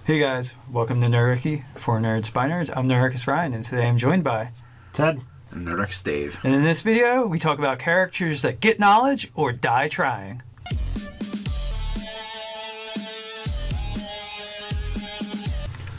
Hey guys, welcome to Nerdicky, for Nerds by Nerds. I'm Nerdicus Ryan, and today I'm joined by Ted. And Nerdicus Dave. And in this video, we talk about characters that get knowledge or die trying.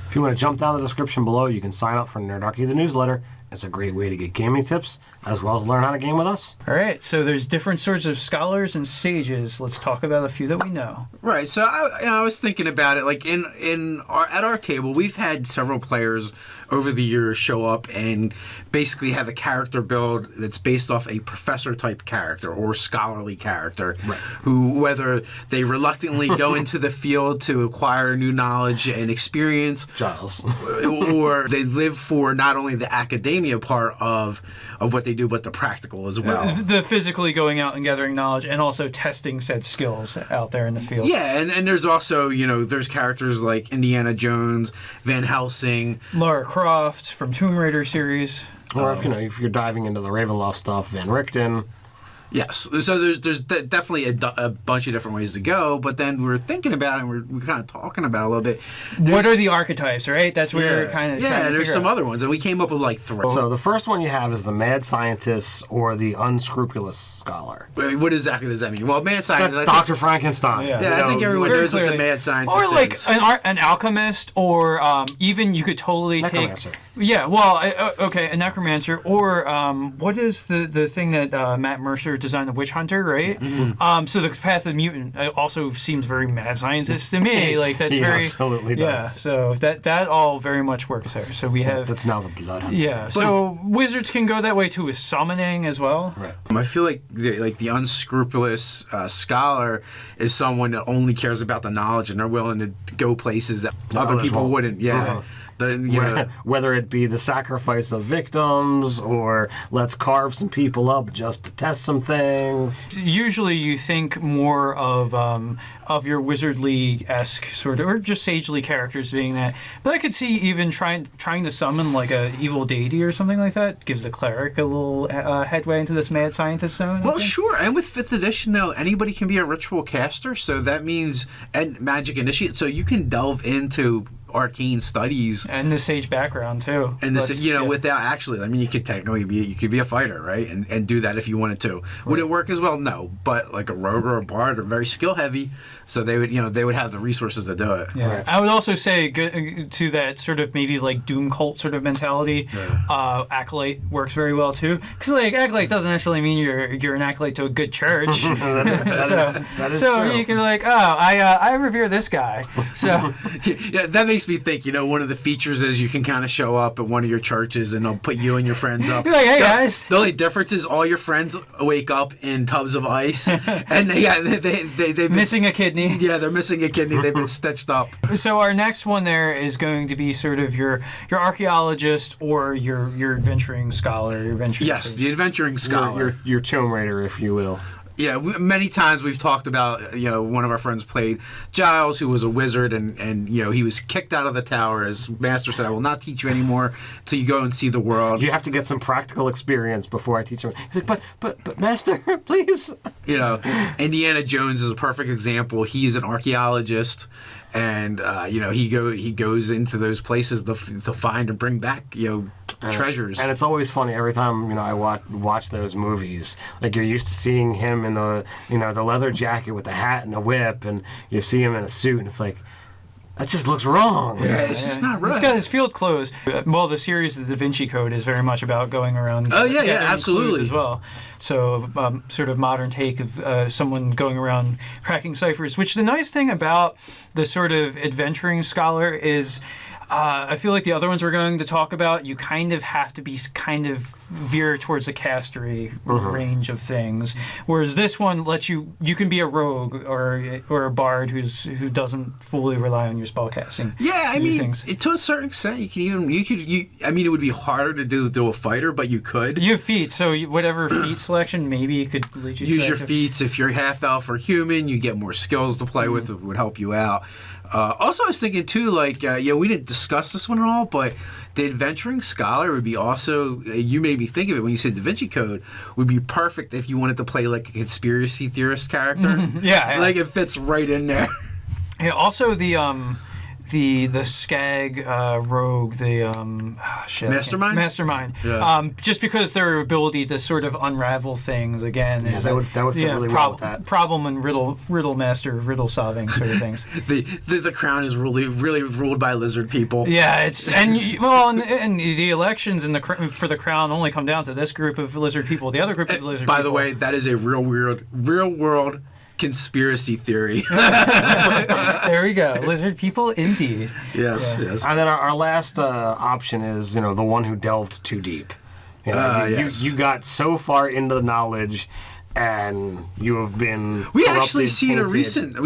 If you want to jump down the description below, you can sign up for Nerdarchy, the newsletter. It's a great way to get gaming tips, as well as learn how to game with us. All right, so there's different sorts of scholars and sages. Let's talk about a few that we know. Right. So I was thinking about it. Like at our table, we've had several players over the years show up and basically have a character build that's based off a professor type character or scholarly character, right, who, whether they reluctantly go into the field to acquire new knowledge and experience, Giles, or they live for not only the academia part of what they do, but the practical as well. The physically going out and gathering knowledge and also testing said skills out there in the field. Yeah, and there's also, there's characters like Indiana Jones, Van Helsing, Lara Croft from Tomb Raider series. or if you're diving into the Ravenloft stuff, Van Richten. Yes, so there's definitely a bunch of different ways to go, but then we're thinking about it, and we're kind of talking about it a little bit. What are the archetypes, right? That's where you're kind of yeah. There's some other ones, and we came up with like 3. So the first one you have is the mad scientist or the unscrupulous scholar. What exactly does that mean? Well, mad scientist. That's Dr. Frankenstein. Yeah. I think everyone knows what the mad scientist is. Or like is. an alchemist, or even you could totally Necromancer. Okay, a necromancer, or what is the thing that Matt Mercer designed, the witch hunter, right? Mm-hmm. So the path of the mutant also seems very mad scientist to me. Like that's He very absolutely does. Yeah. So that all very much works there. So we have That's now the blood hunter. yeah. So wizards can go that way too, with summoning as well. Right. I feel like the unscrupulous scholar is someone that only cares about the knowledge, and they're willing to go places that other others people won't. wouldn't. Yeah. Uh-huh. Whether it be the sacrifice of victims or let's carve some people up just to test some things. Usually you think more of your wizardly-esque sort of, or just sagely characters being that. But I could see even trying to summon like a evil deity or something like that. Gives the cleric a little headway into this mad scientist zone. Well, sure. And with 5th edition, though, anybody can be a ritual caster. So that means, and magic initiate. So you can delve into arcane studies and the sage background too. And this, without actually, you could technically be a fighter, right? And do that if you wanted to. Would it work as well? No. But like a rogue or a bard are very skill heavy, so they would have the resources to do it. Yeah. Right. I would also say to that sort of maybe like doom cult sort of mentality, acolyte works very well too. Because like acolyte doesn't actually mean you're an acolyte to a good church. That is so true. you can be like, I revere this guy. So yeah, that makes me think. One of the features is you can kind of show up at one of your churches, and they'll put you and your friends up. Be like, hey guys. The only difference is all your friends wake up in tubs of ice, and they've missing a kidney. Yeah, they're missing a kidney. They've been stitched up. So our next one there is going to be sort of your archaeologist or your adventuring scholar. Your adventuring Yes, the adventuring scholar. Your Tomb Raider, if you will. Yeah, many times we've talked about, one of our friends played Giles, who was a wizard, and he was kicked out of the tower. His master said, I will not teach you anymore until you go and see the world. You have to get some practical experience before I teach him. He's like, but master, please. Indiana Jones is a perfect example. He is an archaeologist, and he goes into those places to find and bring back treasures. And it's always funny every time I watch those movies. Like you're used to seeing him in the the leather jacket with the hat and the whip, and you see him in a suit, and it's like, that just looks wrong. Yeah, it's just not right. He's got his field clothes. Well, the series, the Da Vinci Code, is very much about going around. Absolutely as well. So, sort of modern take of someone going around cracking ciphers. Which the nice thing about the sort of adventuring scholar is, I feel like the other ones we're going to talk about, you kind of have to be kind of veer towards the castery range of things, whereas this one lets you can be a rogue or a bard who doesn't fully rely on your spellcasting. Yeah, I mean, to a certain extent, it would be harder to do a fighter, but you could. You have feats, so whatever feat selection, maybe you could lead you use to your feats. If you're half elf or human, you get more skills to play with. It would help you out. Also, I was thinking too, we didn't discuss this one at all, but the adventuring scholar would be also, you made me think of it when you said Da Vinci Code, would be perfect if you wanted to play like a conspiracy theorist character. Yeah. Like it fits right in there. Yeah, also the the Skag rogue, the shit, Mastermind. Yeah. Just because their ability to sort of unravel things again is that would fit really well with that. Problem and riddle master, riddle solving sort of things. the crown is really ruled by lizard people. Yeah, it's and the elections for the crown only come down to this group of lizard people. The other group of lizard people. By the way, that is a real world conspiracy theory. There we go. Lizard people, indeed. Yes. And then our last option is, the one who delved too deep. You got so far into the knowledge, and you have been. We actually seen a recent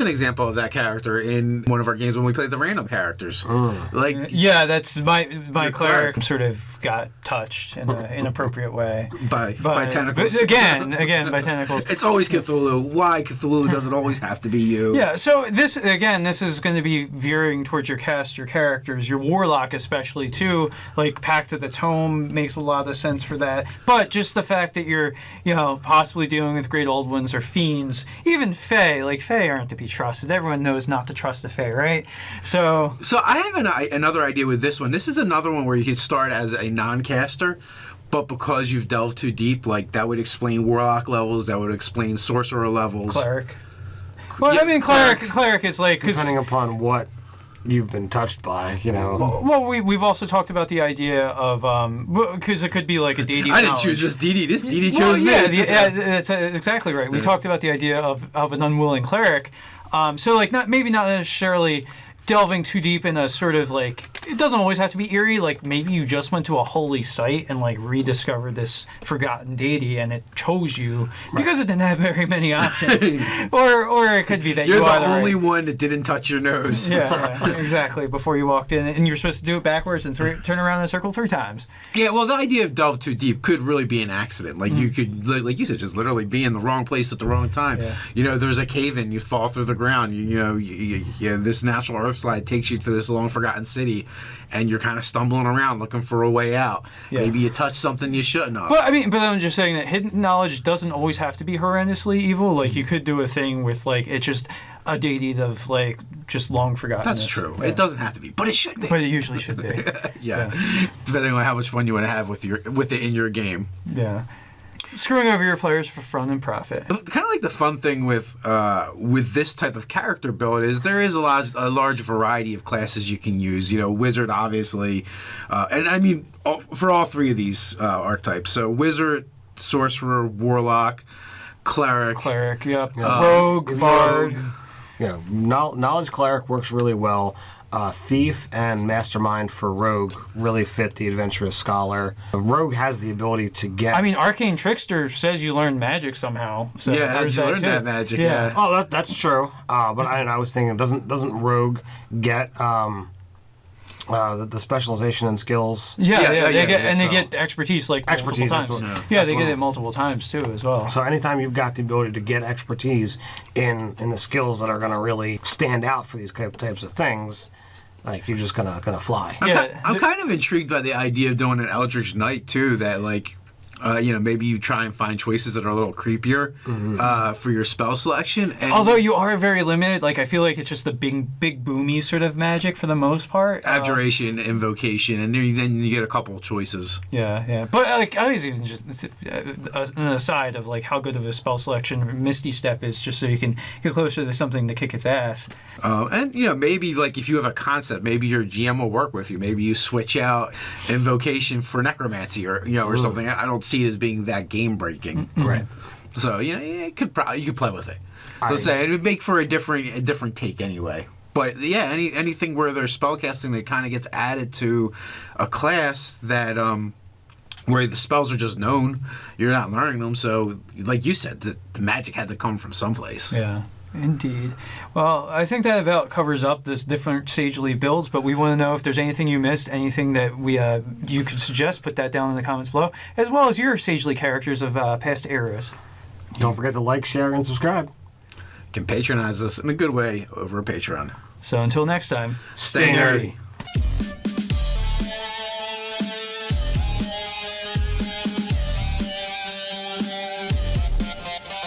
example of that character in one of our games when we played the random characters. That's my cleric sort of got touched in an inappropriate way by tentacles. Again by tentacles. It's always Cthulhu. Why Cthulhu doesn't always have to be you? Yeah. So this is going to be veering towards your characters, your warlock especially too. Like Pact of the Tome makes a lot of sense for that. But just the fact that you're possibly dealing with great old ones or fiends, even fae. Like fae aren't to be trusted. Everyone knows not to trust a fae, right? So I have another idea with this one. This is another one where you could start as a non-caster, but because you've delved too deep, like that would explain warlock levels, that would explain sorcerer levels. Cleric. Well, yeah, I mean, cleric is like depending upon what you've been touched by, Well, we've also talked about the idea of because it could be like a deity. I didn't choose this deity. This deity chose me. Yeah, that's exactly right. We talked about the idea of an unwilling cleric. So like maybe not necessarily delving too deep in a sort of like, it doesn't always have to be eerie. Like maybe you just went to a holy site and like rediscovered this forgotten deity and it chose you because it didn't have very many options. or it could be that you're the only one that didn't touch your nose. Yeah, exactly. Before you walked in, and you're supposed to do it backwards and turn around in a circle 3 times. Yeah, well, the idea of delve too deep could really be an accident. Like you could, like you said, just literally be in the wrong place at the wrong time. Yeah. There's a cave in, you fall through the ground. This natural earth slide takes you to this long forgotten city, and you're kind of stumbling around looking for a way out. Yeah. Maybe you touch something you shouldn't have. But I'm just saying that hidden knowledge doesn't always have to be horrendously evil. Like you could do a thing with like it's just a deity of like just long forgotten. That's true. Yeah. It doesn't have to be, but it should be. But it usually should be. Yeah. Depending on how much fun you want to have with it in your game. Yeah. Screwing over your players for fun and profit. Kind of like the fun thing with this type of character build is there is a large variety of classes you can use. Wizard, obviously, and I mean for all 3 of these archetypes. So wizard, sorcerer, warlock, cleric. Yep. Rogue, bard. Yeah, knowledge cleric works really well. Thief and Mastermind for Rogue really fit the adventurous scholar. Rogue has the ability to get. I mean, Arcane Trickster says you learn magic somehow. So yeah, how'd you learn that magic? Yeah. Oh, that's true. But I was thinking, doesn't Rogue get the specialization and skills? Yeah, they get expertise multiple times. They get it multiple times too as well. So anytime you've got the ability to get expertise in the skills that are going to really stand out for these types of things, like you're just gonna fly. I'm kind of intrigued by the idea of doing an Eldritch Knight too. That like maybe you try and find choices that are a little creepier for your spell selection. And although you are very limited, like I feel like it's just the big boomy sort of magic for the most part. Abjuration, invocation, and then you get a couple of choices. Yeah. But like I was even just an aside of like how good of a spell selection Misty Step is, just so you can get closer to something to kick its ass. And maybe like if you have a concept, maybe your GM will work with you. Maybe you switch out invocation for necromancy or something. I don't see it as being that game breaking. Mm-hmm. Right. So you could play with it. So it would make for a different take anyway. But yeah, anything where there's spellcasting that kind of gets added to a class that where the spells are just known, you're not learning them. So like you said, the magic had to come from someplace. Yeah. Indeed. Well, I think that about covers up this different sagely builds, but we want to know if there's anything you missed, anything that you could suggest, put that down in the comments below, as well as your sagely characters of past eras. Don't forget to like, share, and subscribe. You can patronize us in a good way over Patreon. So until next time, stay nerdy.